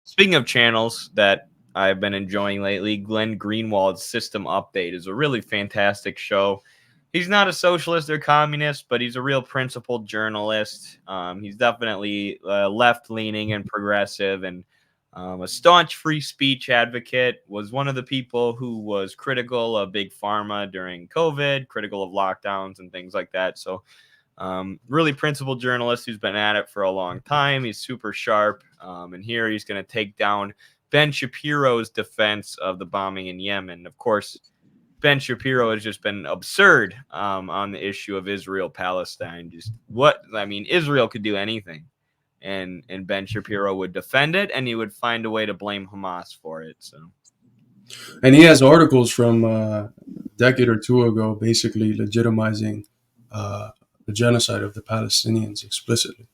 Speaking of channels that I've been enjoying lately, Glen Greenwald's System Update is a really fantastic show. He's not a socialist or communist, but he's a real principled journalist. He's definitely left leaning and progressive, and a staunch free speech advocate. Was one of the people who was critical of big pharma during COVID, critical of lockdowns and things like that. So really principled journalist who's been at it for a long time. He's super sharp. And here he's going to take down Ben Shapiro's defense of the bombing in Yemen. Of course, Ben Shapiro has just been absurd on the issue of Israel-Palestine. Israel could do anything. And Ben Shapiro would defend it, and he would find a way to blame Hamas for it. So, and he has articles from a decade or two ago basically legitimizing the genocide of the Palestinians explicitly.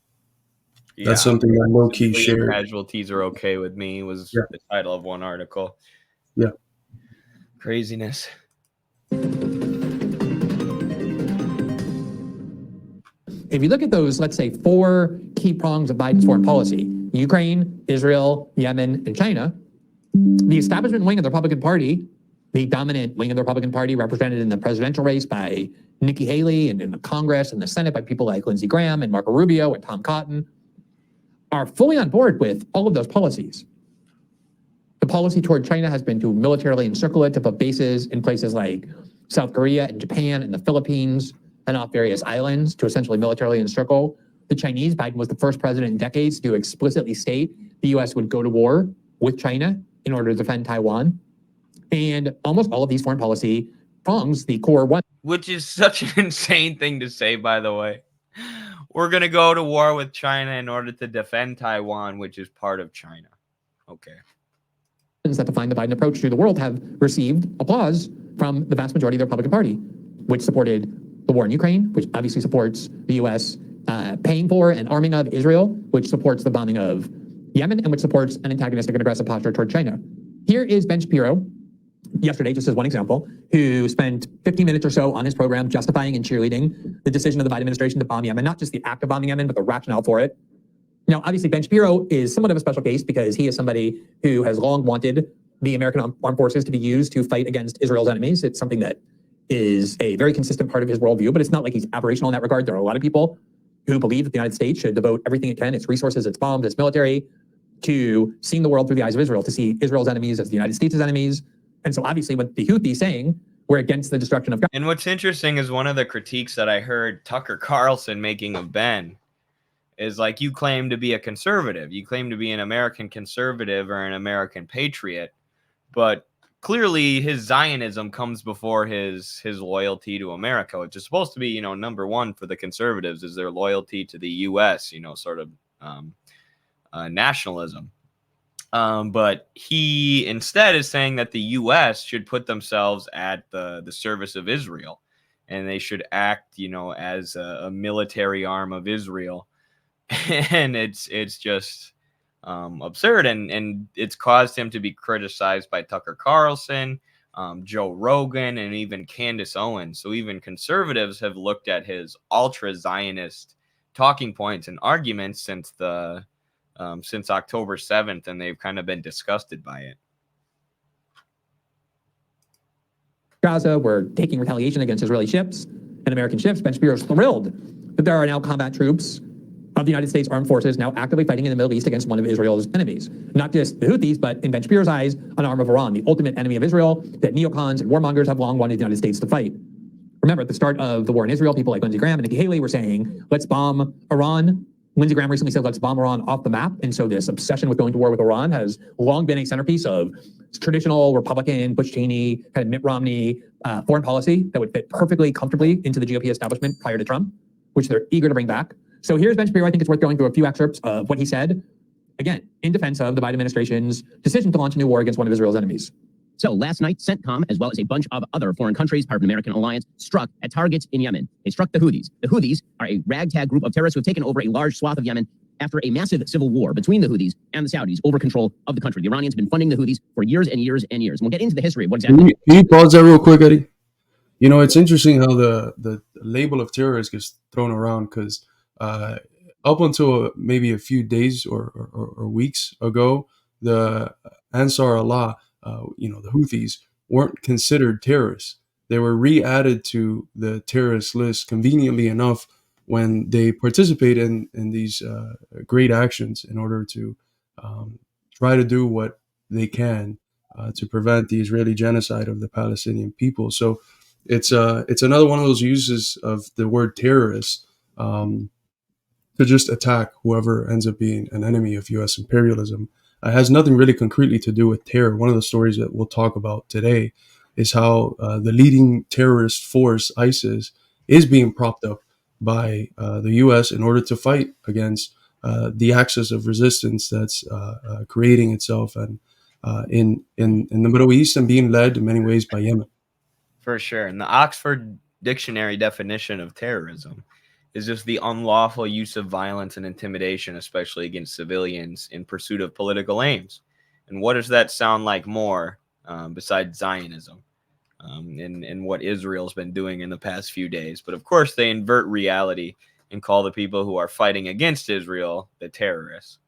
Yeah. That's something that low-key shared. Casualties are okay with me was the title of one article. Yeah. Craziness. If you look at those, let's say, 4 key prongs of Biden's foreign policy, Ukraine, Israel, Yemen, and China, the establishment wing of the Republican Party, the dominant wing of the Republican Party represented in the presidential race by Nikki Haley and in the Congress and the Senate by people like Lindsey Graham and Marco Rubio and Tom Cotton, are fully on board with all of those policies. The policy toward China has been to militarily encircle it, to put bases in places like South Korea and Japan and the Philippines and off various islands to essentially militarily encircle the Chinese. Biden was the first president in decades to explicitly state the U.S. would go to war with China in order to defend Taiwan. And almost all of these foreign policy prongs, the core one. Which is such an insane thing to say, by the way. We're going to go to war with China in order to defend Taiwan, which is part of China. Okay. That define the Biden approach to the world have received applause from the vast majority of the Republican Party, which supported the war in Ukraine, which obviously supports the U.S. Paying for and arming of Israel, which supports the bombing of Yemen, and which supports an antagonistic and aggressive posture toward China. Here is Ben Shapiro, yesterday, just as one example, who spent 15 minutes or so on his program justifying and cheerleading the decision of the Biden administration to bomb Yemen, not just the act of bombing Yemen, but the rationale for it. Now, obviously, Ben Shapiro is somewhat of a special case because he is somebody who has long wanted the American armed forces to be used to fight against Israel's enemies. It's something that is a very consistent part of his worldview, but it's not like he's aberrational in that regard. There are a lot of people who believe that the United States should devote everything it can, its resources, its bombs, its military, to seeing the world through the eyes of Israel, to see Israel's enemies as the United States' enemies. And so obviously what the Houthis saying, we're against the destruction of God. And what's interesting is one of the critiques that I heard Tucker Carlson making of Ben is like, you claim to be a conservative. You claim to be an American conservative or an American patriot, but clearly his Zionism comes before his loyalty to America, which is supposed to be, number one for the conservatives is their loyalty to the U.S., sort of nationalism. But he instead is saying that the U.S. should put themselves at the service of Israel, and they should act, as a military arm of Israel. And it's just absurd, and it's caused him to be criticized by Tucker Carlson, Joe Rogan, and even Candace Owens. So even conservatives have looked at his ultra-Zionist talking points and arguments since October 7th, and they've kind of been disgusted by it. Gaza, we're taking retaliation against Israeli ships and American ships. Ben Shapiro is thrilled that there are now combat troops of the United States Armed Forces now actively fighting in the Middle East against one of Israel's enemies. Not just the Houthis, but in Ben Shapiro's eyes, an arm of Iran, the ultimate enemy of Israel that neocons and warmongers have long wanted the United States to fight. Remember, at the start of the war in Israel, people like Lindsey Graham and Nikki Haley were saying, let's bomb Iran. Lindsey Graham recently said, let's bomb Iran off the map. And so this obsession with going to war with Iran has long been a centerpiece of traditional Republican, Bush Cheney, kind of Mitt Romney foreign policy that would fit perfectly, comfortably into the GOP establishment prior to Trump, which they're eager to bring back. So here's Ben Shapiro. I think it's worth going through a few excerpts of what he said, again, in defense of the Biden administration's decision to launch a new war against one of Israel's enemies. So last night, CENTCOM, as well as a bunch of other foreign countries, part of an American alliance, struck at targets in Yemen. They struck the Houthis. The Houthis are a ragtag group of terrorists who have taken over a large swath of Yemen after a massive civil war between the Houthis and the Saudis over control of the country. The Iranians have been funding the Houthis for years and years and years. And we'll get into the history of what exactly... Can you pause that real quick, Eddie? It's interesting how the label of terrorist gets thrown around because up until maybe a few days or weeks ago, the Ansar Allah, the Houthis, weren't considered terrorists. They were re-added to the terrorist list conveniently enough when they participate in these great actions in order to try to do what they can to prevent the Israeli genocide of the Palestinian people. So it's another one of those uses of the word terrorist to just attack whoever ends up being an enemy of U.S. imperialism. It has nothing really concretely to do with terror. One of the stories that we'll talk about today is how the leading terrorist force, ISIS, is being propped up by the U.S. in order to fight against the axis of resistance that's creating itself and in the Middle East, and being led in many ways by Yemen. For sure. And the Oxford Dictionary definition of terrorism is just the unlawful use of violence and intimidation, especially against civilians, in pursuit of political aims. And what does that sound like more besides Zionism and what Israel's been doing in the past few days? But of course, they invert reality and call the people who are fighting against Israel the terrorists.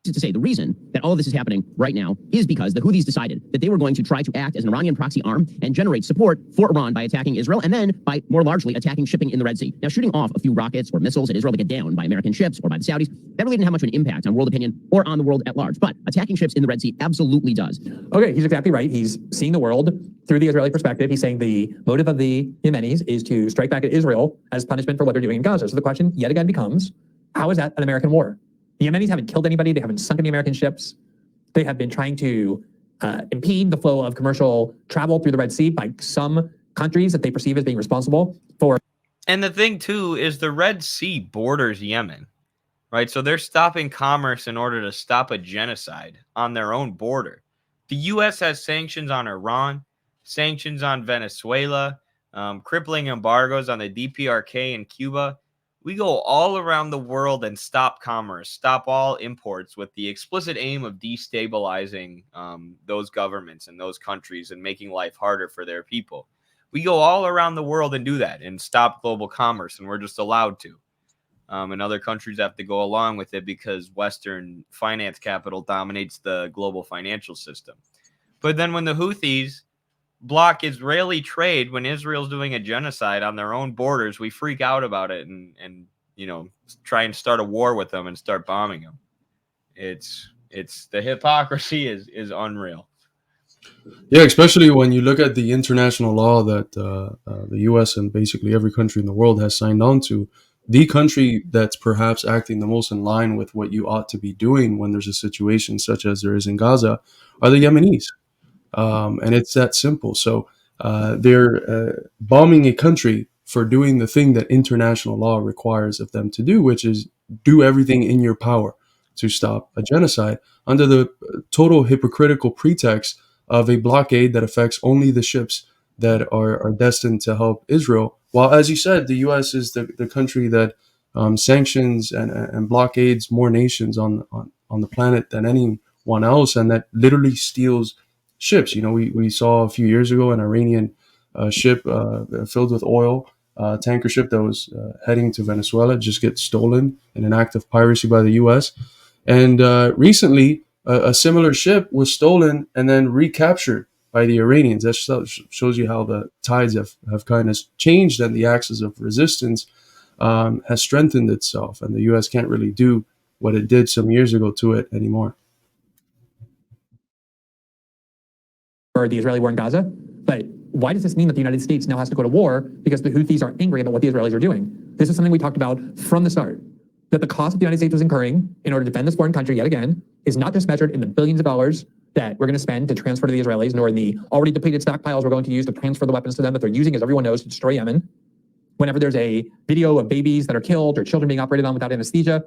To say the reason that all of this is happening right now is because the Houthis decided that they were going to try to act as an Iranian proxy arm and generate support for Iran by attacking Israel and then by more largely attacking shipping in the Red Sea. Now, shooting off a few rockets or missiles at Israel to get down by American ships or by the Saudis, that really didn't have much of an impact on world opinion or on the world at large. But attacking ships in the Red Sea absolutely does. Okay, he's exactly right. He's seeing the world through the Israeli perspective. He's saying the motive of the Yemenis is to strike back at Israel as punishment for what they're doing in Gaza. So the question yet again becomes, how is that an American war? The Yemenis haven't killed anybody. They haven't sunk any American ships. They have been trying to impede the flow of commercial travel through the Red Sea by some countries that they perceive as being responsible for. And the thing, too, is the Red Sea borders Yemen, right? So they're stopping commerce in order to stop a genocide on their own border. The U.S. has sanctions on Iran, sanctions on Venezuela, crippling embargoes on the DPRK and Cuba. We go all around the world and stop commerce, stop all imports with the explicit aim of destabilizing those governments and those countries and making life harder for their people. We go all around the world and do that and stop global commerce, and we're just allowed to. And other countries have to go along with it because Western finance capital dominates the global financial system. But then when the Houthis block Israeli trade, when Israel's doing a genocide on their own borders, we freak out about it and try and start a war with them and start bombing them. It's the hypocrisy is unreal. Yeah, especially when you look at the international law that the U.S. and basically every country in the world has signed on to. The country that's perhaps acting the most in line with what you ought to be doing when there's a situation such as there is in Gaza are the Yemenis. And it's that simple. So they're bombing a country for doing the thing that international law requires of them to do, which is do everything in your power to stop a genocide under the total hypocritical pretext of a blockade that affects only the ships that are destined to help Israel. While, as you said, the U.S. is the country that sanctions and blockades more nations on the planet than anyone else, and that literally steals ships. We saw a few years ago an Iranian ship filled with oil, tanker ship that was heading to Venezuela, just get stolen in an act of piracy by the U.S. And recently, a similar ship was stolen and then recaptured by the Iranians. That shows you how the tides have kind of changed, and the axis of resistance has strengthened itself, and the U.S. can't really do what it did some years ago to it anymore. For the Israeli war in Gaza, but why does this mean that the United States now has to go to war because the Houthis are angry about what the Israelis are doing? This is something we talked about from the start, that the cost that the United States was incurring in order to defend this foreign country yet again is not just measured in the billions of dollars that we're going to spend to transfer to the Israelis, nor in the already depleted stockpiles we're going to use to transfer the weapons to them that they're using, as everyone knows, to destroy Yemen. Whenever there's a video of babies that are killed or children being operated on without anesthesia,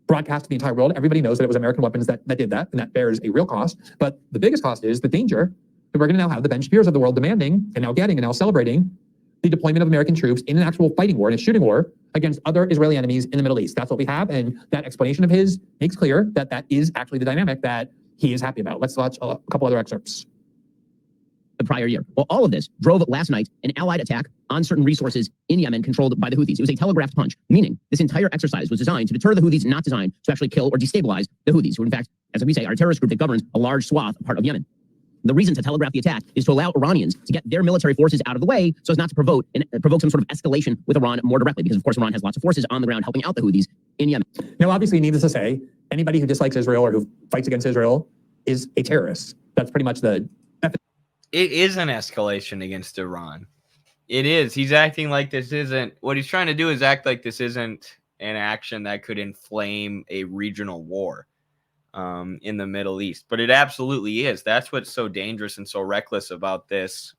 broadcast to the entire world, everybody knows that it was American weapons that did that, and that bears a real cost. But the biggest cost is the danger that we're going to now have the Ben Shapiros of the world demanding, and now getting, and now celebrating the deployment of American troops in an actual fighting war, in a shooting war against other Israeli enemies in the Middle East. That's what we have, and that explanation of his makes clear that that is actually the dynamic that he is happy about. Let's watch a couple other excerpts. prior year. Well, all of this drove last night an allied attack on certain resources in Yemen controlled by the Houthis. It was a telegraphed punch, meaning this entire exercise was designed to deter the Houthis, not designed to actually kill or destabilize the Houthis, who in fact, as we say, are a terrorist group that governs a large swath, part of Yemen. The reason to telegraph the attack is to allow Iranians to get their military forces out of the way so as not to provoke some sort of escalation with Iran more directly, because of course Iran has lots of forces on the ground helping out the Houthis in Yemen. Now, obviously, needless to say, anybody who dislikes Israel or who fights against Israel is a terrorist. That's pretty much the It is an escalation against Iran. It is. He's acting like this isn't, what he's trying to do is act like this isn't an action that could inflame a regional war in the Middle East. But it absolutely is. That's what's so dangerous and so reckless about this,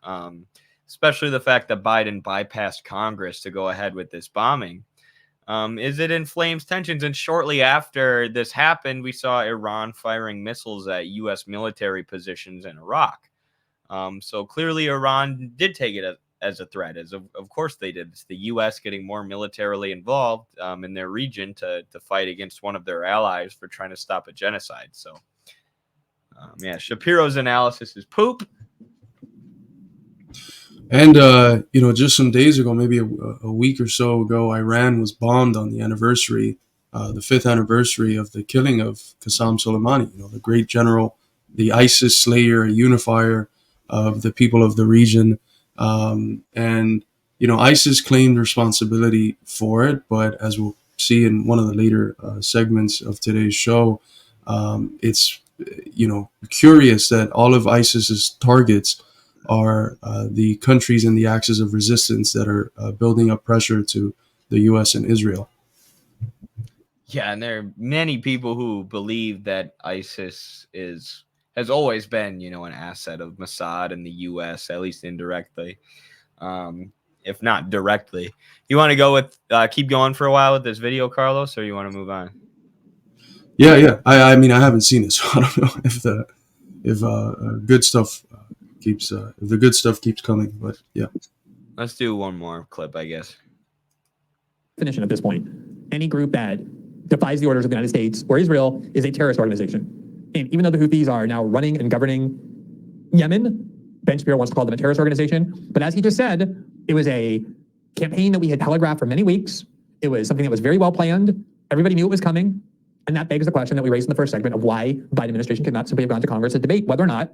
especially the fact that Biden bypassed Congress to go ahead with this bombing, is it inflames tensions. And shortly after this happened, we saw Iran firing missiles at U.S. military positions in Iraq. So clearly Iran did take it as a threat, as of course they did. It's the U.S. getting more militarily involved in their region to fight against one of their allies for trying to stop a genocide. So, yeah, Shapiro's analysis is poop. And, just some days ago, maybe a week or so ago, Iran was bombed on the anniversary, the 5th anniversary of the killing of Qasem Soleimani, the great general, the ISIS slayer, unifier of the people of the region. ISIS claimed responsibility for it, but as we'll see in one of the later segments of today's show, it's, curious that all of ISIS's targets are the countries in the axis of resistance that are building up pressure to the U.S. and Israel. Yeah, and there are many people who believe that ISIS has always been, an asset of Mossad and the U.S., at least indirectly, if not directly. You want to go with keep going for a while with this video, Carlos, or you want to move on? Yeah. I haven't seen it, so I don't know if good stuff keeps if the good stuff keeps coming. But yeah, let's do one more clip, I guess. Definition at this point: any group that defies the orders of the United States or Israel is a terrorist organization. And even though the Houthis are now running and governing Yemen, Ben Shapiro wants to call them a terrorist organization. But as he just said, it was a campaign that we had telegraphed for many weeks. It was something that was very well planned. Everybody knew it was coming. And that begs the question that we raised in the first segment of why the Biden administration could not simply have gone to Congress to debate whether or not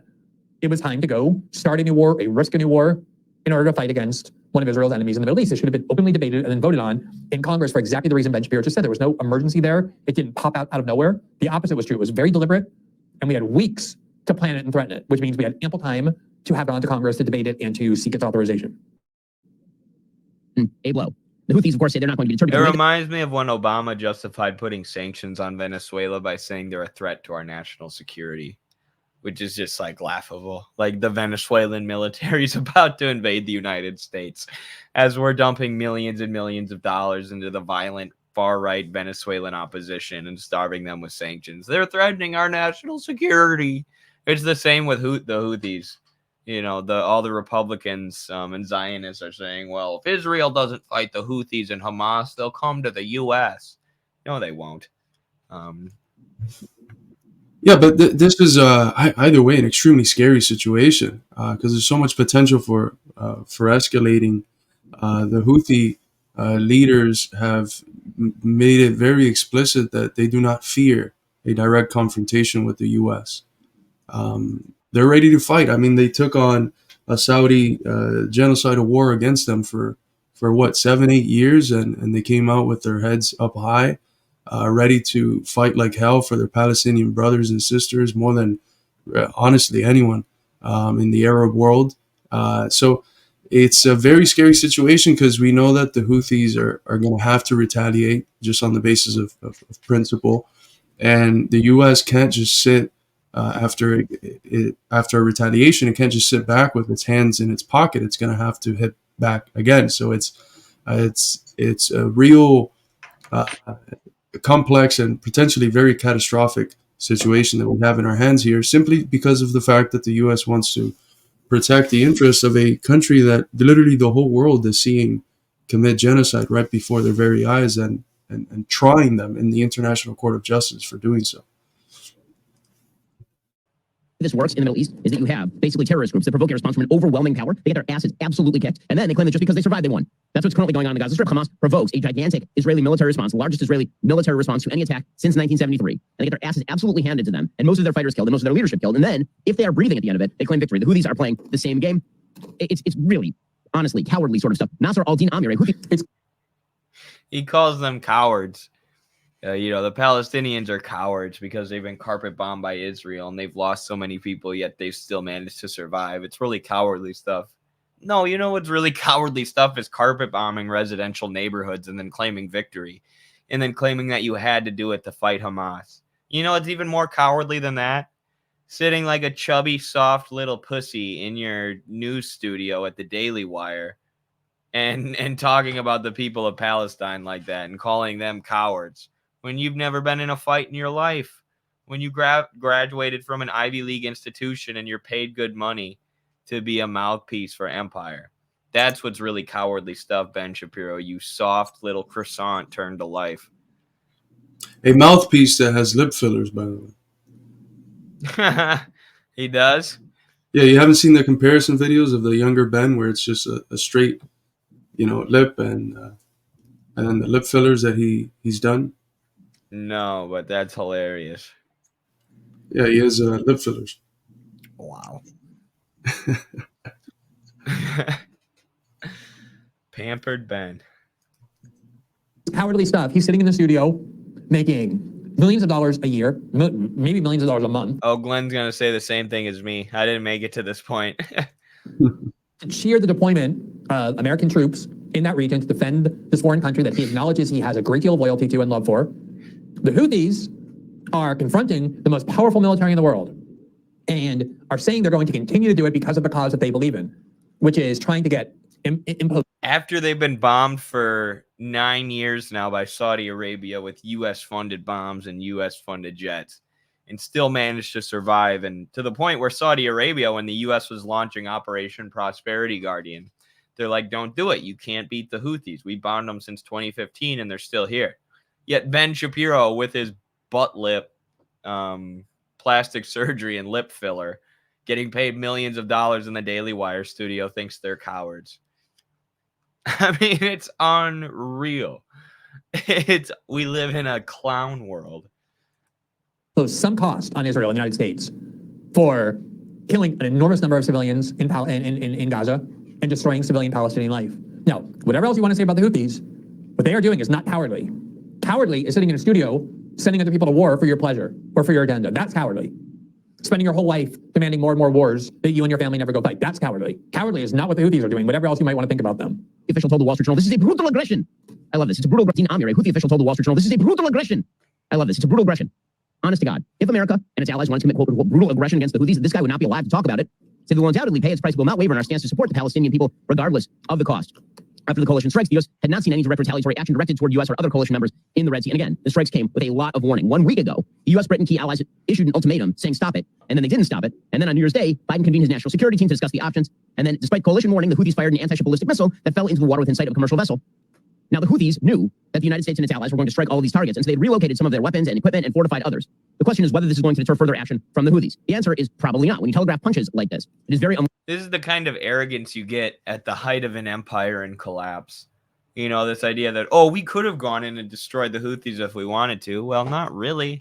it was time to go start a new war, risk a new war, in order to fight against one of Israel's enemies in the Middle East. It should have been openly debated and then voted on in Congress for exactly the reason Ben Shapiro just said. There was no emergency there. It didn't pop out of nowhere. The opposite was true. It was very deliberate, and we had weeks to plan it and threaten it, which means we had ample time to have gone to Congress to debate it and to seek its authorization. A blow. The Houthis, of course, say they're not going to be deterred. It reminds me of when Obama justified putting sanctions on Venezuela by saying they're a threat to our national security, which is just like laughable. Like the Venezuelan military is about to invade the United States as we're dumping millions and millions of dollars into the violent far-right Venezuelan opposition and starving them with sanctions. They're threatening our national security. It's the same with the Houthis. All the Republicans and Zionists are saying, well, if Israel doesn't fight the Houthis and Hamas, they'll come to the U.S. No, they won't. Yeah, but this is either way an extremely scary situation because there's so much potential for escalating. The Houthi leaders have made it very explicit that they do not fear a direct confrontation with the U.S. They're ready to fight. I mean, they took on a Saudi genocidal war against them for what, 7-8 years, and they came out with their heads up high, ready to fight like hell for their Palestinian brothers and sisters more than honestly anyone in the Arab world. So it's a very scary situation because we know that the Houthis are going to have to retaliate just on the basis of principle, and the U.S. can't just sit after a retaliation. It can't just sit back with its hands in its pocket. It's going to have to hit back again. So it's a real complex and potentially very catastrophic situation that we have in our hands here, simply because of the fact that the U.S. wants to protect the interests of a country that literally the whole world is seeing commit genocide right before their very eyes and trying them in the International Court of Justice for doing so. this works in the Middle East is that you have basically terrorist groups that provoke a response from an overwhelming power. They get their asses absolutely kicked, and then they claim that just because they survived, they won. That's what's currently going on in the Gaza Strip. Hamas provokes a gigantic Israeli military response, the largest Israeli military response to any attack since 1973. And they get their asses absolutely handed to them, and most of their fighters killed, and most of their leadership killed. And then, if they are breathing at the end of it, they claim victory. The Houthis are playing the same game. It's really, honestly, cowardly sort of stuff. Nasser al-Din Amir, He calls them cowards. The Palestinians are cowards because they've been carpet bombed by Israel and they've lost so many people, yet they've still managed to survive. It's really cowardly stuff. No, you know what's really cowardly stuff is carpet bombing residential neighborhoods and then claiming victory and then claiming that you had to do it to fight Hamas. You know, it's even more cowardly than that. Sitting like a chubby, soft little pussy in your news studio at the Daily Wire and talking about the people of Palestine like that and calling them cowards when you've never been in a fight in your life, when you graduated from an Ivy League institution and you're paid good money to be a mouthpiece for empire. That's what's really cowardly stuff, Ben Shapiro, you soft little croissant turned to life. A mouthpiece that has lip fillers, by the way. He does? Yeah, you haven't seen the comparison videos of the younger Ben where it's just a straight, lip and then the lip fillers that he's done? No, but that's hilarious. Yeah, he has lip fillers. Wow. Pampered Ben. Cowardly stuff. He's sitting in the studio making millions of dollars a year, maybe millions of dollars a month. Oh, Glen's going to say the same thing as me. I didn't make it to this point. To cheer the deployment of American troops in that region to defend this foreign country that he acknowledges he has a great deal of loyalty to and love for. The Houthis are confronting the most powerful military in the world and are saying they're going to continue to do it because of the cause that they believe in, which is trying to get imposed. After they've been bombed for 9 years now by Saudi Arabia with U.S.-funded bombs and U.S.-funded jets, and still managed to survive, and to the point where Saudi Arabia, when the U.S. was launching Operation Prosperity Guardian, they're like, don't do it. You can't beat the Houthis. We bombed them since 2015, and they're still here. Yet Ben Shapiro, with his butt lip, plastic surgery and lip filler, getting paid millions of dollars in the Daily Wire studio, thinks they're cowards. I mean, it's unreal. We live in a clown world. So some cost on Israel and the United States for killing an enormous number of civilians in Gaza and destroying civilian Palestinian life. Now, whatever else you want to say about the Houthis, what they are doing is not cowardly. Cowardly is sitting in a studio sending other people to war for your pleasure or for your agenda. That's cowardly. Spending your whole life demanding more and more wars that you and your family never go fight. That's cowardly. Cowardly is not what the Houthis are doing, whatever else you might want to think about them. The official told the Wall Street Journal, this is a brutal aggression. I love this. It's a brutal aggression. Amir, a Houthi official told the Wall Street Journal, this is a brutal aggression. I love this. It's a brutal aggression. Honest to God. If America and its allies wanted to commit, quote, brutal aggression against the Houthis, this guy would not be alive to talk about it. So they will undoubtedly pay its price, will not waver in our stance to support the Palestinian people, regardless of the cost. After the coalition strikes, the U.S. had not seen any direct retaliatory action directed toward U.S. or other coalition members in the Red Sea. And again, the strikes came with a lot of warning. 1 week ago, the U.S., Britain, key allies issued an ultimatum saying stop it, and then they didn't stop it. And then on New Year's Day, Biden convened his national security team to discuss the options. And then, despite coalition warning, the Houthis fired an anti-ship ballistic missile that fell into the water within sight of a commercial vessel. Now, the Houthis knew that the United States and its allies were going to strike all of these targets, and so they'd relocated some of their weapons and equipment and fortified others. The question is whether this is going to deter further action from the Houthis. The answer is probably not. When you telegraph punches like this, it is very This is the kind of arrogance you get at the height of an empire in collapse. You know, this idea that, oh, we could have gone in and destroyed the Houthis if we wanted to. Well, not really.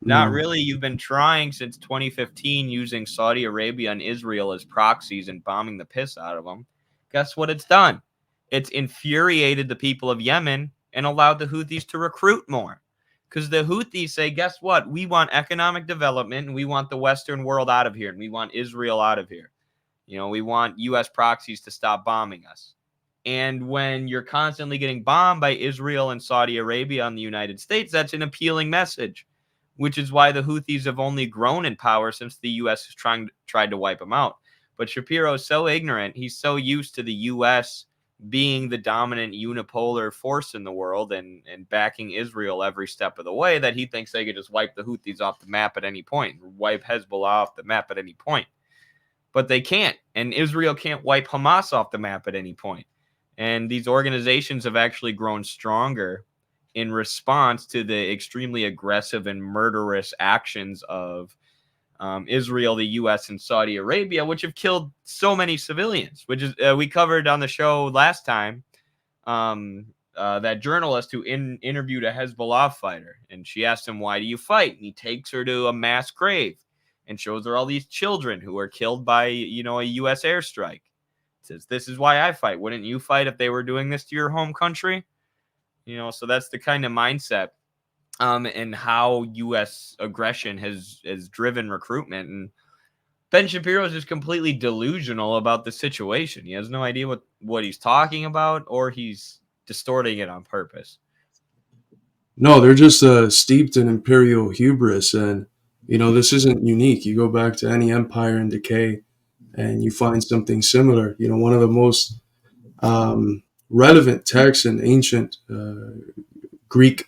Not really. You've been trying since 2015 using Saudi Arabia and Israel as proxies and bombing the piss out of them. Guess what it's done? It's infuriated the people of Yemen and allowed the Houthis to recruit more. Because the Houthis say, guess what? We want economic development and we want the Western world out of here and we want Israel out of here. You know, we want U.S. proxies to stop bombing us. And when you're constantly getting bombed by Israel and Saudi Arabia and the United States, that's an appealing message, which is why the Houthis have only grown in power since the U.S. has tried to wipe them out. But Shapiro is so ignorant. He's so used to the U.S. being the dominant unipolar force in the world and backing Israel every step of the way that he thinks they could just wipe the Houthis off the map at any point, wipe Hezbollah off the map at any point. But they can't. And Israel can't wipe Hamas off the map at any point. And these organizations have actually grown stronger in response to the extremely aggressive and murderous actions of Israel, the U.S., and Saudi Arabia, which have killed so many civilians, which is we covered on the show last time. That journalist who interviewed a Hezbollah fighter, and she asked him, why do you fight? And he takes her to a mass grave and shows her all these children who were killed by, a U.S. airstrike. Says, this is why I fight. Wouldn't you fight if they were doing this to your home country? So that's the kind of mindset and how U.S. aggression has driven recruitment. And Ben Shapiro is just completely delusional about the situation. He has no idea what he's talking about, or he's distorting it on purpose. No, they're just steeped in imperial hubris. And, this isn't unique. You go back to any empire in decay and you find something similar. One of the most relevant texts in ancient Greek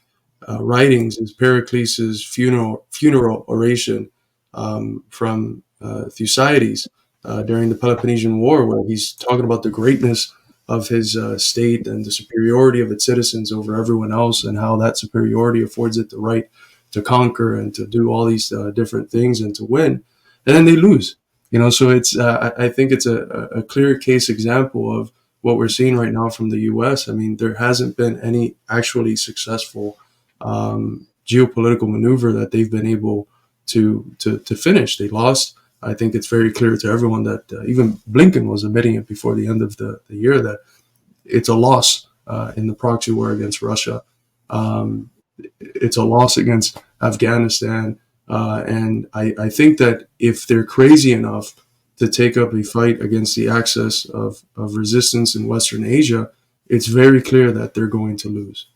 writings is Pericles' funeral oration from Thucydides during the Peloponnesian War, where he's talking about the greatness of his state and the superiority of its citizens over everyone else, and how that superiority affords it the right to conquer and to do all these different things and to win. And then they lose. So it's I think it's a clear case example of what we're seeing right now from the U.S. I mean, there hasn't been any actually successful geopolitical maneuver that they've been able to finish. They lost. I think it's very clear to everyone that even Blinken was admitting it before the end of the year that it's a loss in the proxy war against Russia. It's a loss against Afghanistan. And I think that if they're crazy enough to take up a fight against the axis of resistance in Western Asia, it's very clear that they're going to lose.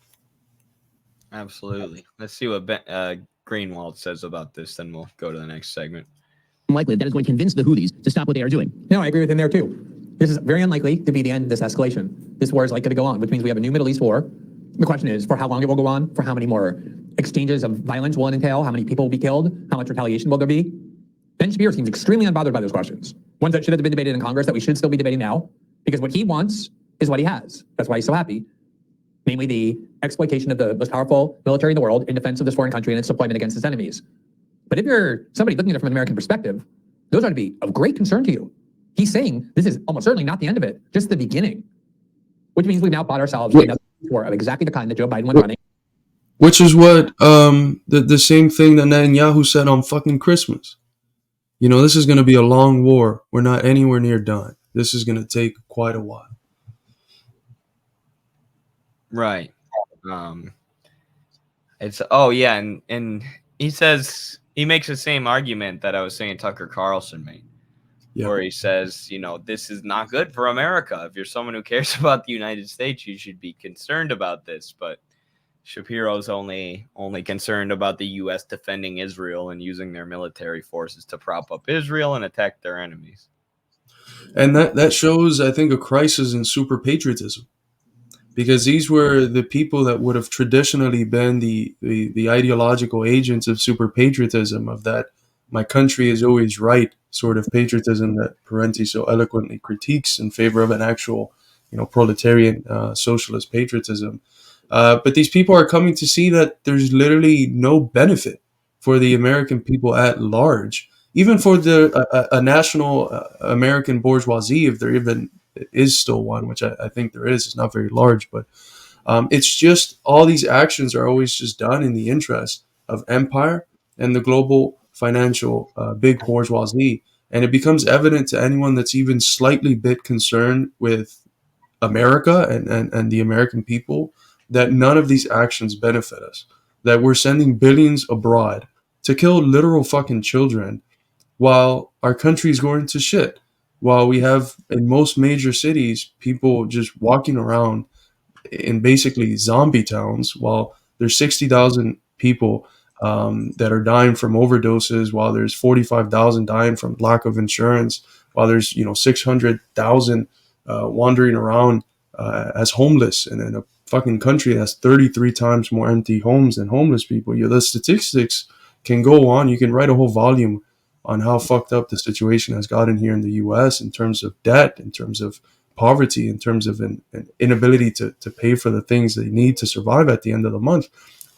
Absolutely. Let's see what Greenwald says about this, then we'll go to the next segment. Unlikely that is going to convince the Houthis to stop what they are doing. No, I agree with him there too. This is very unlikely to be the end of this escalation. This war is likely to go on, which means we have a new Middle East war. The question is for how long it will go on, for how many more exchanges of violence will it entail, how many people will be killed, how much retaliation will there be. Ben Shapiro seems extremely unbothered by those questions. Ones that should have been debated in Congress that we should still be debating now, because what he wants is what he has. That's why he's so happy. Namely, the exploitation of the most powerful military in the world in defense of this foreign country and its deployment against its enemies. But if you're somebody looking at it from an American perspective, those ought to be of great concern to you. He's saying this is almost certainly not the end of it, just the beginning. Which means we've now bought ourselves another war of exactly the kind that Joe Biden went running. Which is what the same thing that Netanyahu said on fucking Christmas. This is going to be a long war. We're not anywhere near done. This is going to take quite a while. Right. And he says he makes the same argument that I was saying Tucker Carlson made. Yep. Where he says, this is not good for America. If you're someone who cares about the United States, you should be concerned about this. But Shapiro's only concerned about the U.S. defending Israel and using their military forces to prop up Israel and attack their enemies. And that shows, I think, a crisis in super patriotism. Because these were the people that would have traditionally been the ideological agents of super patriotism, of that my country is always right sort of patriotism that Parenti so eloquently critiques in favor of an actual, proletarian socialist patriotism. But these people are coming to see that there's literally no benefit for the American people at large, even for a national American bourgeoisie, if there even is still one, which I think there is. It's not very large, but it's just all these actions are always just done in the interest of empire and the global financial big bourgeoisie. And it becomes evident to anyone that's even slightly bit concerned with America and the American people that none of these actions benefit us, that we're sending billions abroad to kill literal fucking children while our country is going to shit, while we have in most major cities people just walking around in basically zombie towns, while there's 60,000 people that are dying from overdoses, while there's 45,000 dying from lack of insurance, while there's 600,000 wandering around as homeless, and in a fucking country that's 33 times more empty homes than homeless people. The statistics can go on. You can write a whole volume on how fucked up the situation has gotten here in the U.S. in terms of debt, in terms of poverty, in terms of an inability to pay for the things they need to survive at the end of the month.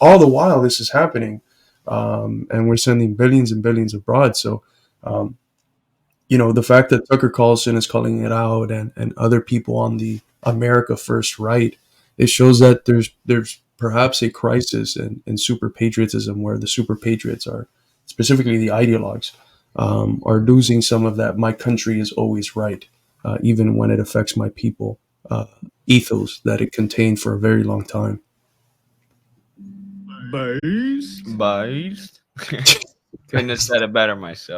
All the while this is happening, and we're sending billions and billions abroad. So, the fact that Tucker Carlson is calling it out, and other people on the America First right, it shows that there's perhaps a crisis in super patriotism, where the super patriots are, specifically the ideologues, are losing some of that "my country is always right," even when it affects my people, ethos that it contained for a very long time. Couldn't have said it better myself.